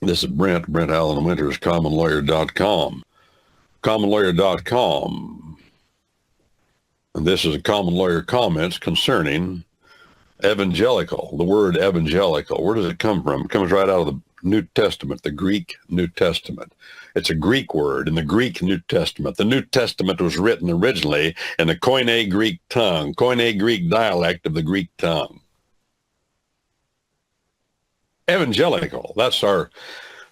This is Brent Allen Winters, commonlawyer.com. Commonlawyer.com. And this is a Common Lawyer comments concerning evangelical. The word evangelical, where does it come from? It comes right out of the New Testament, the Greek New Testament. It's a Greek word in the Greek New Testament. The New Testament was written originally in the Koine Greek tongue, Koine Greek dialect of the Greek tongue. Evangelical, that's our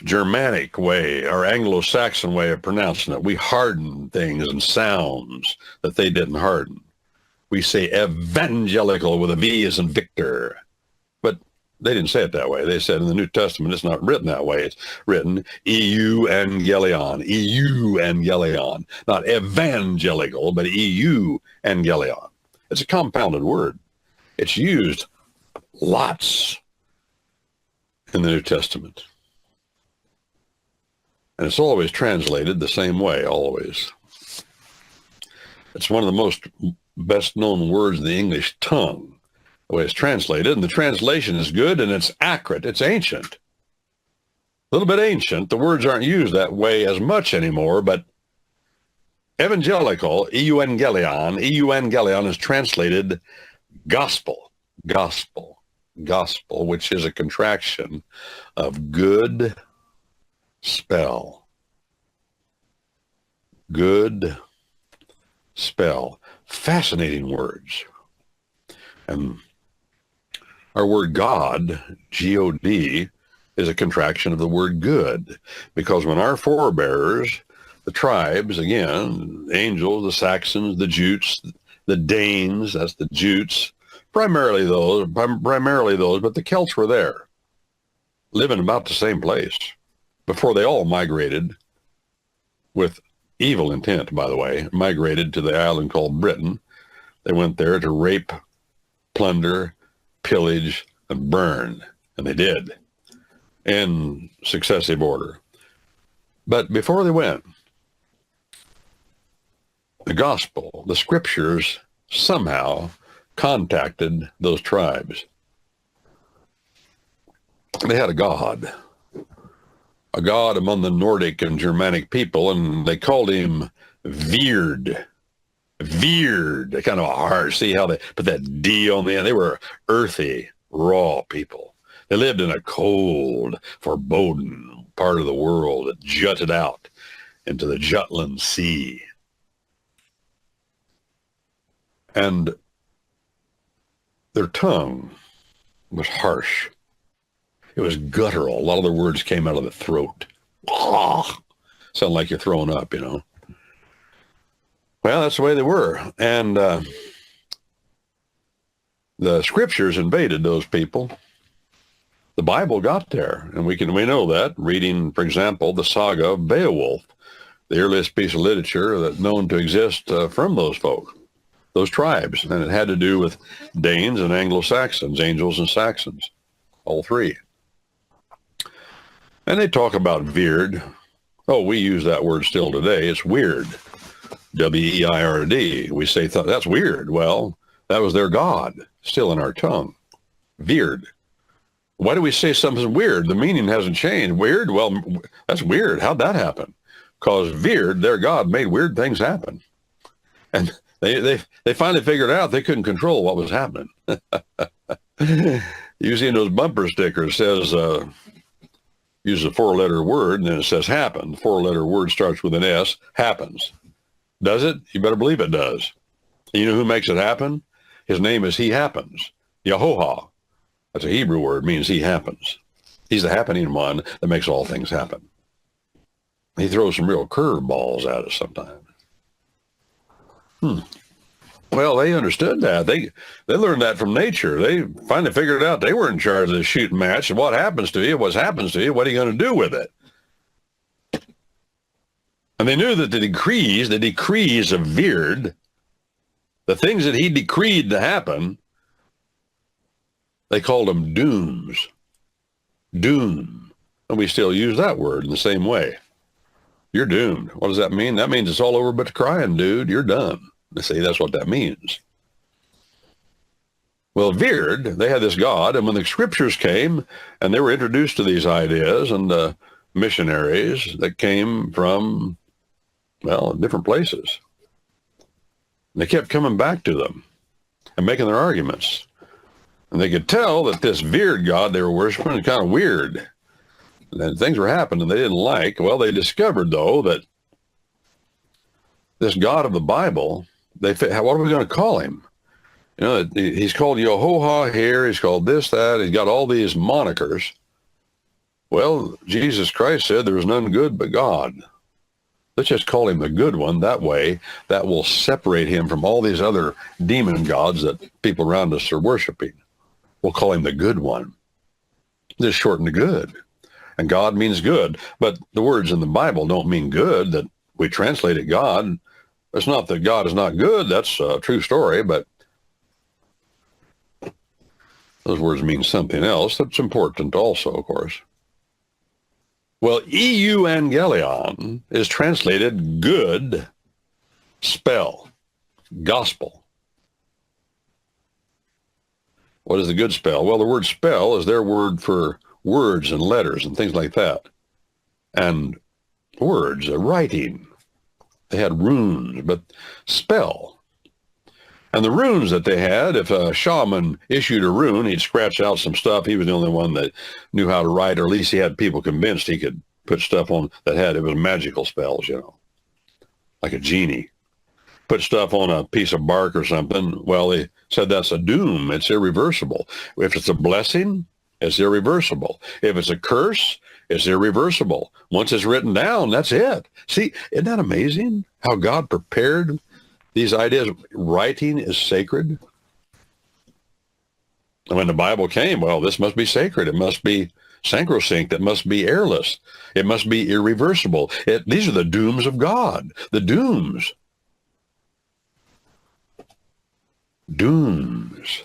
Germanic way, our Anglo-Saxon way of pronouncing it. We harden things and sounds that they didn't harden. We say evangelical with a V as in Victor. But they didn't say it that way. They said in the New Testament, it's not written that way. It's written Evangelion, Evangelion, not evangelical, but Evangelion. It's a compounded word. It's used lots in the New Testament. And it's always translated the same way, always. It's one of the most best known words in the English tongue, the way it's translated. And the translation is good and it's accurate. It's ancient. A little bit ancient. The words aren't used that way as much anymore, but evangelical, Evangelion is translated gospel, which is a contraction of good spell. Good spell. Fascinating words. And our word God, G-O-D, is a contraction of the word good. Because when our forebears, the tribes, again, the angels, the Saxons, the Jutes, the Danes, that's the Jutes, primarily those, but the Celts were there, living about the same place before they all migrated with evil intent, by the way, migrated to the island called Britain. They went there to rape, plunder, pillage, and burn, and they did in successive order. But before they went, the gospel, the scriptures somehow contacted those tribes. They had a god among the Nordic and Germanic people, and they called him Veerd. Veerd, kind of hard. See how they put that D on the end? They were earthy, raw people. They lived in a cold, foreboding part of the world that jutted out into the Jutland Sea. And their tongue was harsh. It was guttural. A lot of their words came out of the throat. Sound like you're throwing up, you know. Well, that's the way they were. And the scriptures invaded those people. The Bible got there, and we know that reading, for example, the saga of Beowulf, the earliest piece of literature that known to exist from those folk, those tribes. And it had to do with Danes and Anglo-Saxons, angels and Saxons, all three. And they talk about Veerd. Oh, we use that word still today. It's weird. W-E-I-R-D. We say, that's weird. Well, that was their god, still in our tongue. Veerd. Why do we say something weird? The meaning hasn't changed. Weird? Well, that's weird. How'd that happen? Because Veerd, their god, made weird things happen. And they finally figured out they couldn't control what was happening. Usually in those bumper stickers says, uses a four-letter word, and then it says happen. The four-letter word starts with an S, happens. Does it? You better believe it does. You know who makes it happen? His name is He Happens. Yehovah. That's a Hebrew word, means He happens. He's the happening one that makes all things happen. He throws some real curveballs at us sometimes. Well, they understood that. They learned that from nature. They finally figured out they were in charge of the shooting match. And what happens to you, what happens to you, what are you going to do with it? And they knew that the decrees of Veerd, the things that he decreed to happen, they called them dooms. Doom. And we still use that word in the same way. You're doomed. What does that mean? That means it's all over but crying, dude. You're done. They say that's what that means. Well, veered, they had this God, and when the scriptures came and they were introduced to these ideas and missionaries that came from, well, different places, and they kept coming back to them and making their arguments. And they could tell that this veered God they were worshiping was kind of weird. And things were happening they didn't like. Well, they discovered, though, that this God of the Bible, what are we going to call him? You know, he's called Yehovah here. He's called this, that. He's got all these monikers. Well, Jesus Christ said there is none good but God. Let's just call him the good one. That way, that will separate him from all these other demon gods that people around us are worshiping. We'll call him the good one. Just shorten to good. And God means good. But the words in the Bible don't mean good, that we translate it God. It's not that God is not good. That's a true story, but those words mean something else that's important also, of course. Well, Evangelion is translated good spell, gospel. What is the good spell? Well, the word spell is their word for words and letters and things like that. And words, writing. They had runes, but spell. And the runes that they had, if a shaman issued a rune, he'd scratch out some stuff. He was the only one that knew how to write, or at least he had people convinced he could put stuff on it was magical spells, like a genie. Put stuff on a piece of bark or something. Well, they said that's a doom. It's irreversible. If it's a blessing, it's irreversible. If it's a curse, it's irreversible. Once it's written down, that's it. See, isn't that amazing how God prepared these ideas? Writing is sacred. And when the Bible came, well, this must be sacred. It must be sacrosanct. It must be airless. It must be irreversible. These are the dooms of God. The dooms. Dooms.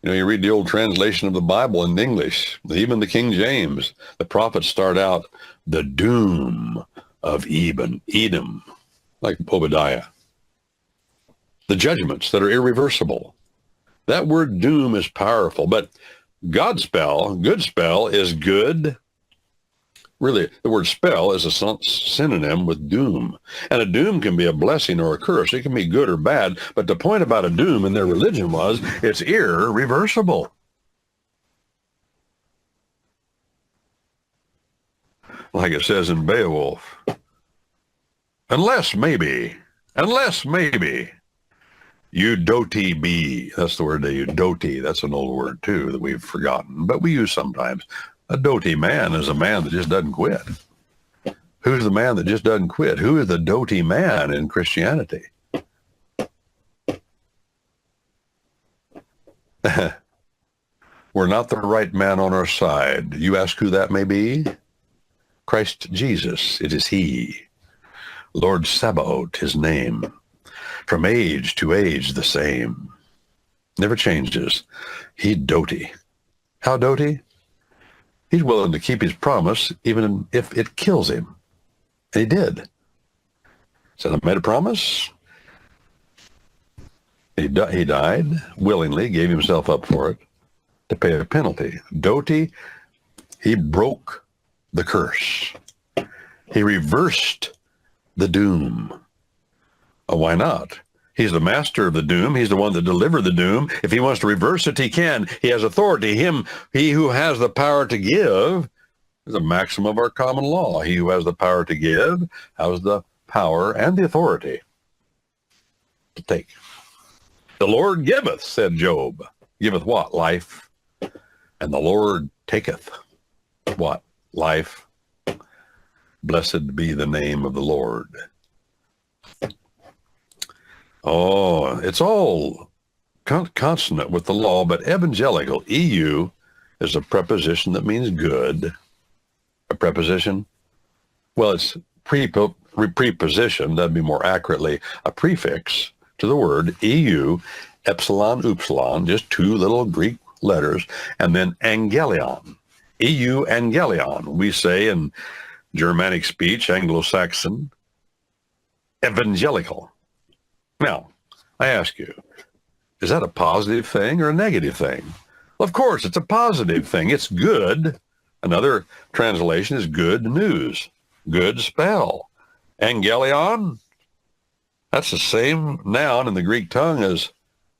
You read the old translation of the Bible in English, even the King James, the prophets start out, the doom of Edom, like Obadiah. The judgments that are irreversible. That word doom is powerful, but good spell is good. Really, the word spell is a synonym with doom. And a doom can be a blessing or a curse. It can be good or bad. But the point about a doom in their religion was it's irreversible. Like it says in Beowulf. Unless maybe, you doty be. That's the word they use, doty. That's an old word, too, that we've forgotten. But we use sometimes. A doty man is a man that just doesn't quit. Who's the man that just doesn't quit? Who is the doty man in Christianity? We're not the right man on our side. You ask who that may be? Christ Jesus, it is he. Lord Sabaoth, his name. From age to age the same. Never changes. He doty. How doty? He's willing to keep his promise even if it kills him. And he did. Said, I made a promise. He died willingly, gave himself up for it to pay a penalty. Doty, he broke the curse. He reversed the doom. Why not? He's the master of the doom. He's the one that delivered the doom. If he wants to reverse it, he can. He has authority. He who has the power to give is a maxim of our common law. He who has the power to give has the power and the authority to take. The Lord giveth, said Job. Giveth what? Life. And the Lord taketh what? Life. Blessed be the name of the Lord. Oh, it's all consonant with the law, but evangelical, EU, is a preposition that means good. A preposition? Well, it's preposition, that'd be more accurately a prefix to the word EU, epsilon, upsilon, just two little Greek letters, and then angelion, EU angelion. We say in Germanic speech, Anglo-Saxon, evangelical. Now, I ask you, Is that a positive thing or a negative thing? Well, of course, it's a positive thing. It's good. Another translation is good news. Good spell. Angelion, that's the same noun in the Greek tongue as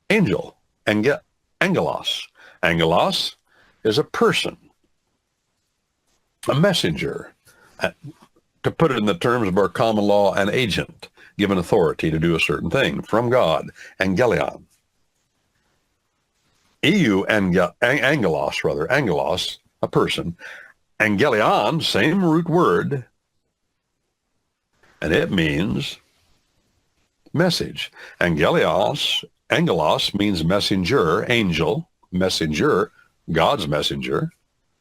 angel. Angelos. Angelos is a person, a messenger. To put it in the terms of our common law, an agent given authority to do a certain thing from God. Angelion. Angelos, a person. Angelion, same root word, and it means message. Angelos means messenger, angel, messenger, God's messenger,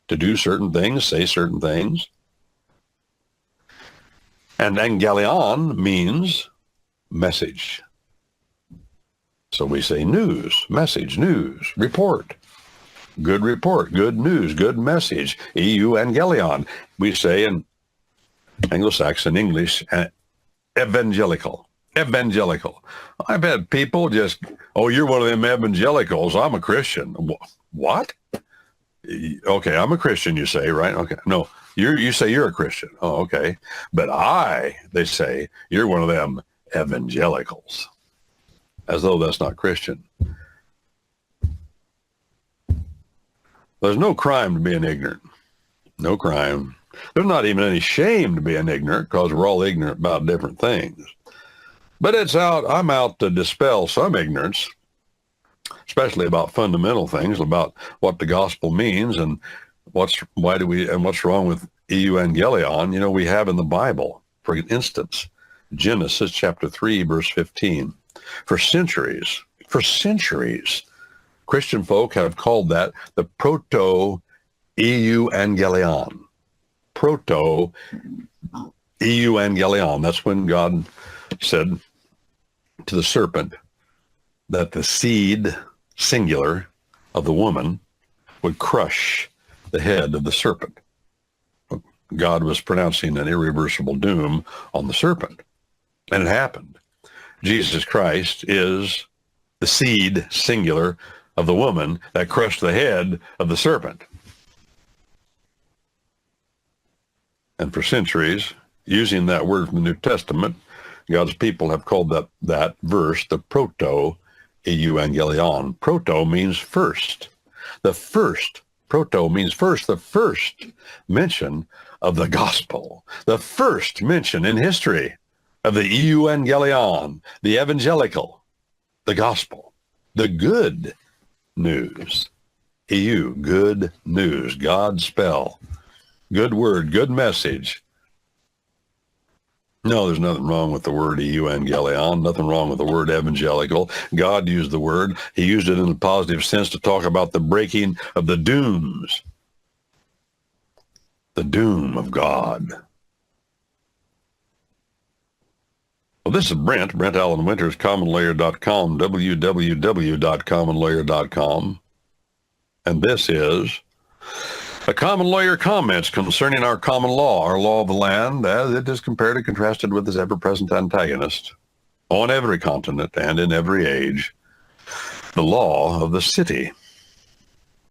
to do certain things, say certain things. And angelion means message. So we say news, message, news, report, good news, good message, evangelion. We say in Anglo-Saxon English, evangelical. I've had people just, oh, you're one of them evangelicals. I'm a Christian. What? Okay, I'm a Christian, you say, right? Okay, no, you say you're a Christian. Oh, okay. But they say, you're one of them evangelicals. As though that's not Christian. There's no crime to being ignorant. No crime. There's not even any shame to being ignorant, because we're all ignorant about different things. But I'm out to dispel some ignorance, especially about fundamental things, about what the gospel means and what's wrong with evangelion. You know, we have in the Bible, for instance, Genesis chapter 3, verse 15. For centuries, Christian folk have called that the proto-evangelion. Proto-evangelion. That's when God said to the serpent that the seed, singular, of the woman would crush the head of the serpent. God was pronouncing an irreversible doom on the serpent. And it happened. Jesus Christ is the seed, singular, of the woman that crushed the head of the serpent. And for centuries, using that word from the New Testament, God's people have called that verse the proto-evangelion. Proto means first. Proto means first, the first mention of the gospel, the first mention in history of the evangelion, the evangelical, the gospel, the good news. Good news, God spell, good word, good message. No, there's nothing wrong with the word evangelion, nothing wrong with the word evangelical. God used the word. He used it in a positive sense to talk about the breaking of the dooms, the doom of God. Well, this is Brent Allen Winters, commonlawyer.com, www.commonlawyer.com. And this is a Common Lawyer comments concerning our common law, our law of the land, as it is compared and contrasted with its ever-present antagonist on every continent and in every age, the law of the city.